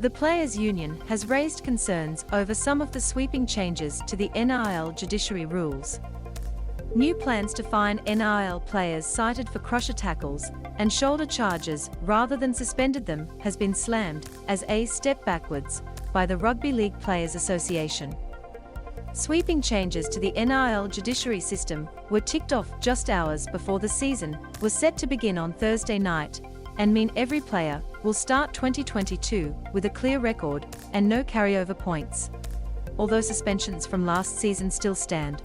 The Players' Union has raised concerns over some of the sweeping changes to the NRL judiciary rules. New plans to fine NRL players cited for crusher tackles and shoulder charges rather than suspended them has been slammed as a step backwards by the Rugby League Players Association. Sweeping changes to the NRL judiciary system were ticked off just hours before the season was set to begin on Thursday night and mean every player will start 2022 with a clear record and no carryover points, although suspensions from last season still stand.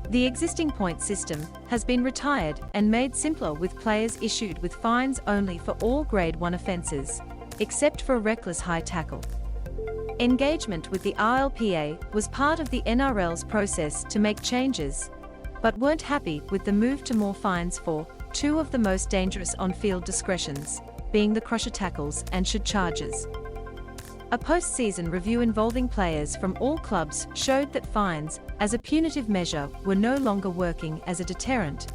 The existing point system has been retired and made simpler with players issued with fines only for all Grade 1 offences, except for a reckless high tackle. Engagement with the RLPA was part of the NRL's process to make changes, but weren't happy with the move to more fines for two of the most dangerous on-field discretions, being the crusher tackles and should charges. A post-season review involving players from all clubs showed that fines, as a punitive measure, were no longer working as a deterrent,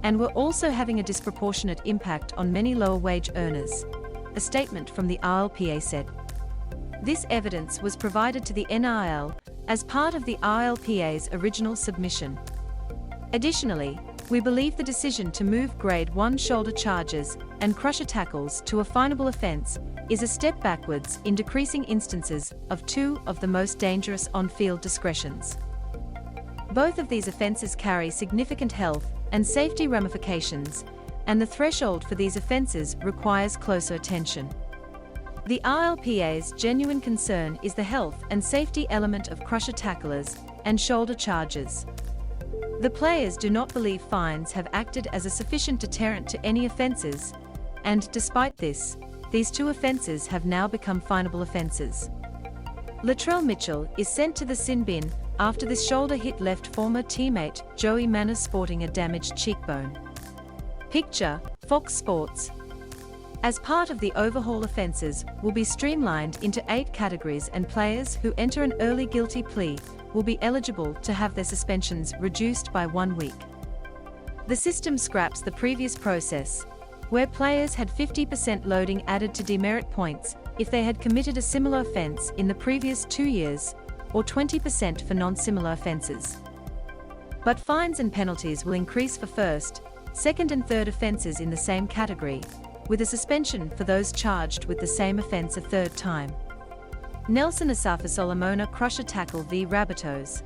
and were also having a disproportionate impact on many lower-wage earners, a statement from the RLPA said. This evidence was provided to the NRL as part of the RLPA's original submission. Additionally, we believe the decision to move Grade 1 shoulder charges and crusher tackles to a finable offence is a step backwards in decreasing instances of two of the most dangerous on-field discretions. Both of these offences carry significant health and safety ramifications, and the threshold for these offences requires closer attention. The RLPA's genuine concern is the health and safety element of crusher tacklers and shoulder charges. The players do not believe fines have acted as a sufficient deterrent to any offences, and despite this, these two offences have now become finable offences. Latrell Mitchell is sent to the sin bin after this shoulder hit left former teammate Joey Manners sporting a damaged cheekbone. Picture, Fox Sports. As part of the overhaul, offences will be streamlined into 8 categories and players who enter an early guilty plea will be eligible to have their suspensions reduced by 1 week. The system scraps the previous process, where players had 50% loading added to demerit points if they had committed a similar offence in the previous 2 years, or 20% for non-similar offences. But fines and penalties will increase for first, second and third offences in the same category, with a suspension for those charged with the same offence a third time. Nelson Asafa Solomona crusher tackle v Rabbitohs.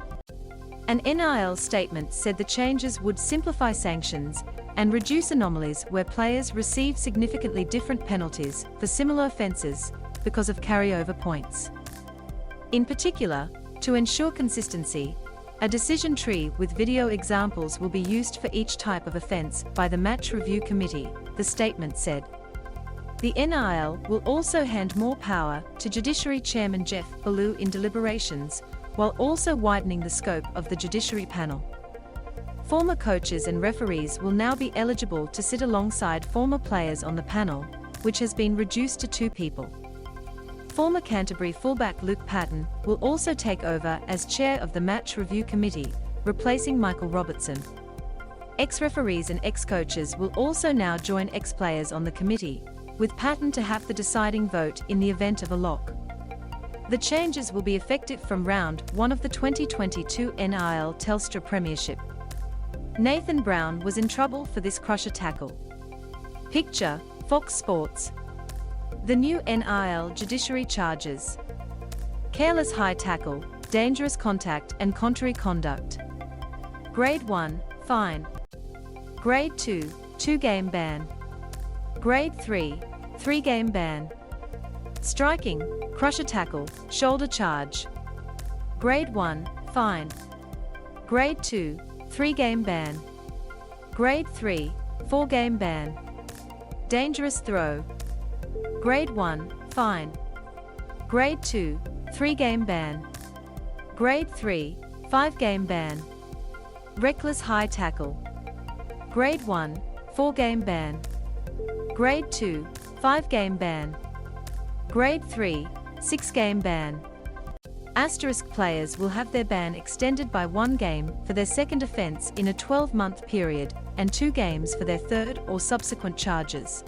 An NRL statement said the changes would simplify sanctions and reduce anomalies where players receive significantly different penalties for similar offences because of carryover points. In particular, to ensure consistency, a decision tree with video examples will be used for each type of offence by the Match Review Committee, the statement said. The NRL will also hand more power to Judiciary Chairman Jeff Ballou in deliberations, while also widening the scope of the Judiciary panel. Former coaches and referees will now be eligible to sit alongside former players on the panel, which has been reduced to 2 people. Former Canterbury fullback Luke Patton will also take over as chair of the Match Review Committee, replacing Michael Robertson. Ex-referees and ex-coaches will also now join ex-players on the committee, with Patton to have the deciding vote in the event of a lock. The changes will be effective from round 1 of the 2022 NRL Telstra Premiership. Nathan Brown was in trouble for this crusher tackle. Picture, Fox Sports. The new NRL judiciary charges: careless high tackle, dangerous contact and contrary conduct. Grade 1, fine. Grade 2, 2-game ban. Grade 3, 3-game ban. Striking, crusher tackle, shoulder charge. Grade 1, fine. Grade 2, 3-game ban. Grade 3, 4-game ban. Dangerous throw. Grade 1, fine. Grade 2, 3-game ban. Grade 3, 5-game ban. Reckless high tackle. Grade 1, 4-game ban. Grade 2, 5-game ban. Grade 3, 6-game ban. Asterisk players will have their ban extended by 1 game for their second offence in a 12-month period and 2 games for their third or subsequent charges.